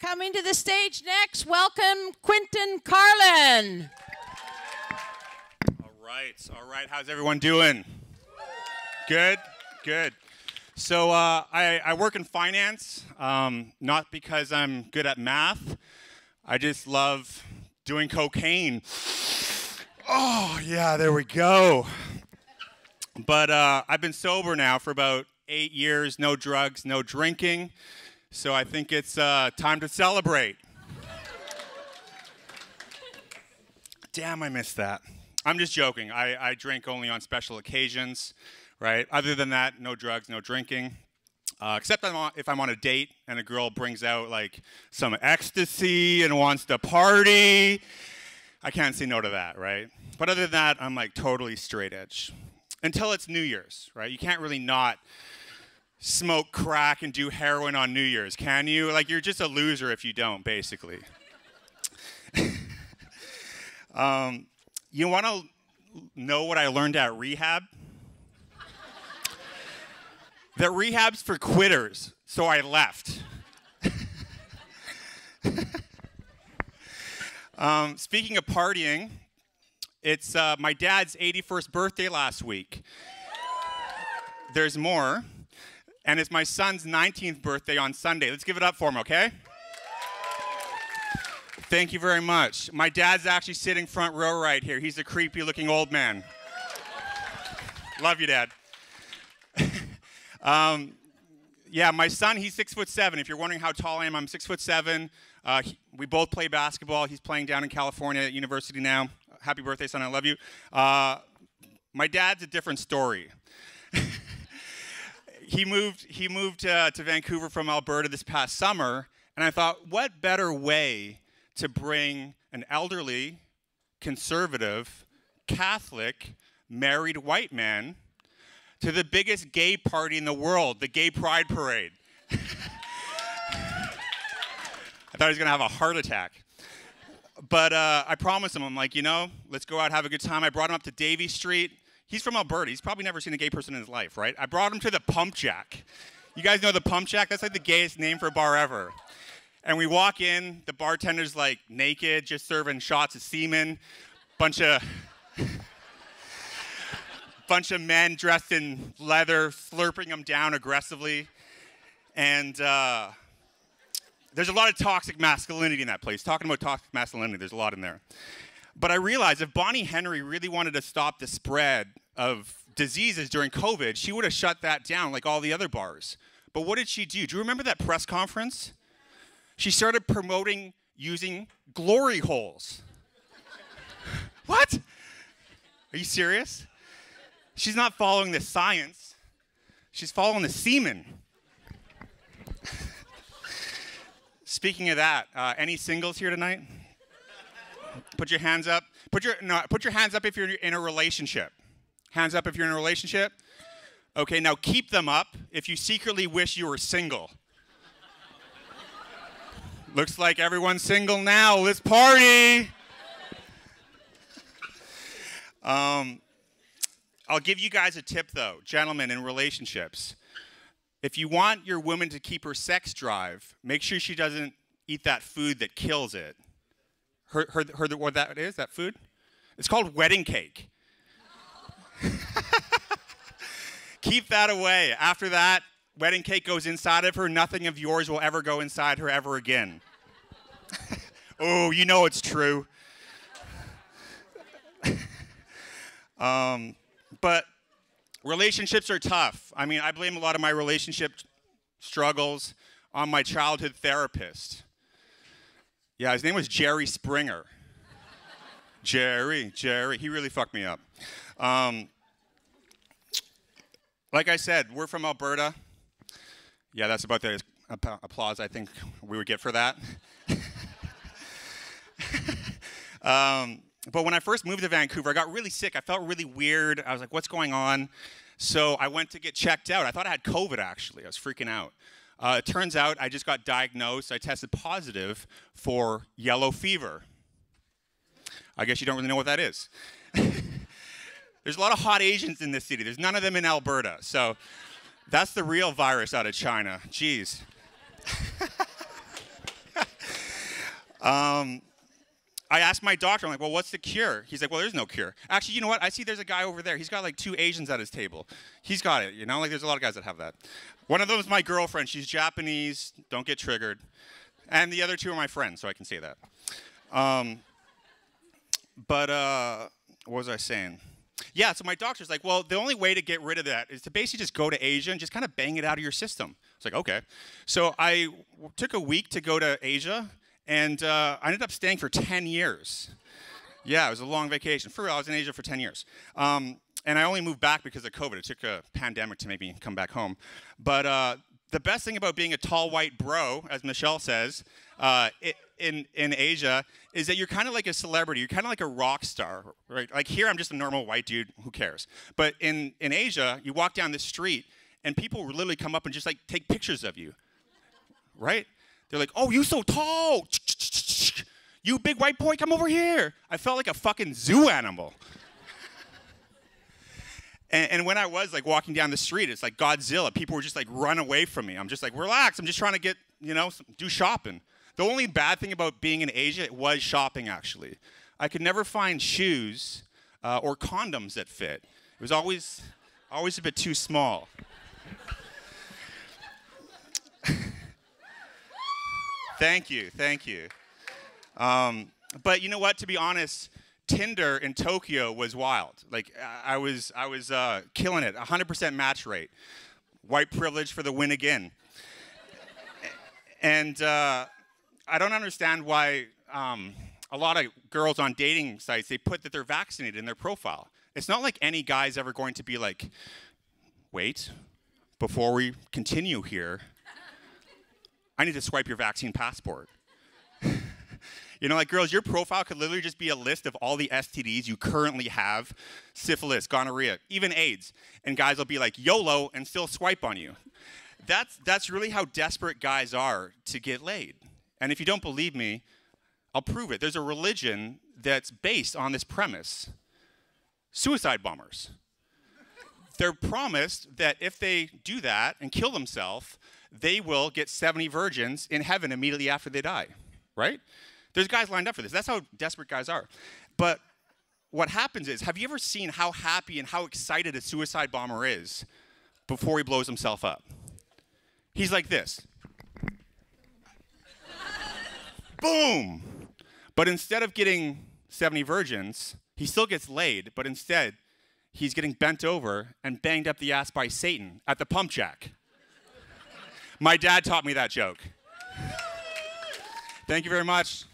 Coming to the stage next, welcome Quinton Carlin. All right. How's everyone doing? Good, good. So I work in finance, not because I'm good at math. I just love doing cocaine. Oh, yeah, there we go. But I've been sober now for about 8 years, no drugs, no drinking. So I think it's time to celebrate. Damn, I missed that. I'm just joking. I drink only on special occasions, right? Other than that, no drugs, no drinking. Except if I'm on a date and a girl brings out like some ecstasy and wants to party. I can't say no to that, right? But other than that, I'm like totally straight edge. Until it's New Year's, right? You can't really not smoke crack and do heroin on New Year's, can you? Like, you're just a loser if you don't, basically. You want to know what I learned at rehab? That rehab's for quitters, so I left. Speaking of partying, it's my dad's 81st birthday last week. There's more. And it's my son's 19th birthday on Sunday. Let's give it up for him, okay? Thank you very much. My dad's actually sitting front row right here. He's a creepy-looking old man. Love you, Dad. Yeah, my son, he's 6'7". If you're wondering how tall I am, I'm 6'7". We both play basketball. He's playing down in California at university now. Happy birthday, son. I love you. My dad's a different story. He moved to Vancouver from Alberta this past summer, and I thought, what better way to bring an elderly, conservative, Catholic, married white man to the biggest gay party in the world, the Gay Pride Parade. I thought he was going to have a heart attack. But I promised him, I'm like, you know, let's go out, have a good time. I brought him up to Davie Street. He's from Alberta. He's probably never seen a gay person in his life, right? I brought him to the Pump Jack. You guys know the Pump Jack? That's like the gayest name for a bar ever. And we walk in, the bartender's like naked, just serving shots of semen. Bunch of men dressed in leather, slurping them down aggressively. And there's a lot of toxic masculinity in that place. Talking about toxic masculinity, there's a lot in there. But I realized if Bonnie Henry really wanted to stop the spread of diseases during COVID, she would have shut that down like all the other bars. But what did she do? Do you remember that press conference? She started promoting using glory holes. What? Are you serious? She's not following the science. She's following the semen. Speaking of that, any singles here tonight? Put your hands up. Put your hands up if you're in a relationship. Hands up if you're in a relationship. Okay, now keep them up if you secretly wish you were single. Looks like everyone's single now. Let's party. I'll give you guys a tip, though. Gentlemen, in relationships, if you want your woman to keep her sex drive, make sure she doesn't eat that food that kills it. Heard what that is, that food? It's called wedding cake. Keep that away. After that, wedding cake goes inside of her. Nothing of yours will ever go inside her ever again. Oh, you know it's true. But relationships are tough. I mean, I blame a lot of my relationship struggles on my childhood therapist. Yeah, his name was Jerry Springer. Jerry. He really fucked me up. Like I said, we're from Alberta. Yeah, that's about the applause I think we would get for that. But when I first moved to Vancouver, I got really sick. I felt really weird. I was like, what's going on? So I went to get checked out. I thought I had COVID, actually. I was freaking out. It turns out I just got diagnosed. I tested positive for yellow fever. I guess you don't really know what that is. There's a lot of hot Asians in this city. There's none of them in Alberta. So that's the real virus out of China. Jeez. I asked my doctor, I'm like, well, what's the cure? He's like, well, there's no cure. Actually, you know what? I see there's a guy over there. He's got like 2 Asians at his table. He's got it, you know? Like, there's a lot of guys that have that. One of them is my girlfriend. She's Japanese. Don't get triggered. And the other 2 are my friends, so I can say that. What was I saying? Yeah, so my doctor's like, well, the only way to get rid of that is to basically just go to Asia and just kind of bang it out of your system. It's like, okay. So I took a week to go to Asia, and I ended up staying for 10 years. Yeah, it was a long vacation. For real, I was in Asia for 10 years. And I only moved back because of COVID. It took a pandemic to make me come back home. But the best thing about being a tall white bro, as Michelle says, in Asia, is that you're kind of like a celebrity. You're kind of like a rock star, right? Like here, I'm just a normal white dude. Who cares? But in Asia, you walk down the street, and people will literally come up and just like take pictures of you, right? They're like, oh, you so tall. You big white boy, come over here. I felt like a fucking zoo animal. And when I was like walking down the street, it's like Godzilla. People were just like run away from me. I'm just like, relax. I'm just trying to get, do shopping. The only bad thing about being in Asia was shopping, actually. I could never find shoes or condoms that fit. It was always a bit too small. Thank you. But you know what? To be honest, Tinder in Tokyo was wild. Like I was killing it. 100% match rate. White privilege for the win again. And I don't understand why a lot of girls on dating sites, they put that they're vaccinated in their profile. It's not like any guy's ever going to be like, wait, before we continue here, I need to swipe your vaccine passport. Like girls, your profile could literally just be a list of all the STDs you currently have, syphilis, gonorrhea, even AIDS. And guys will be like, YOLO, and still swipe on you. That's really how desperate guys are to get laid. And if you don't believe me, I'll prove it. There's a religion that's based on this premise. Suicide bombers. They're promised that if they do that and kill themselves, they will get 70 virgins in heaven immediately after they die, right? There's guys lined up for this. That's how desperate guys are. But what happens is, have you ever seen how happy and how excited a suicide bomber is before he blows himself up? He's like this. Boom! But instead of getting 70 virgins, he still gets laid, but instead, he's getting bent over and banged up the ass by Satan at the pump jack. My dad taught me that joke. Thank you very much.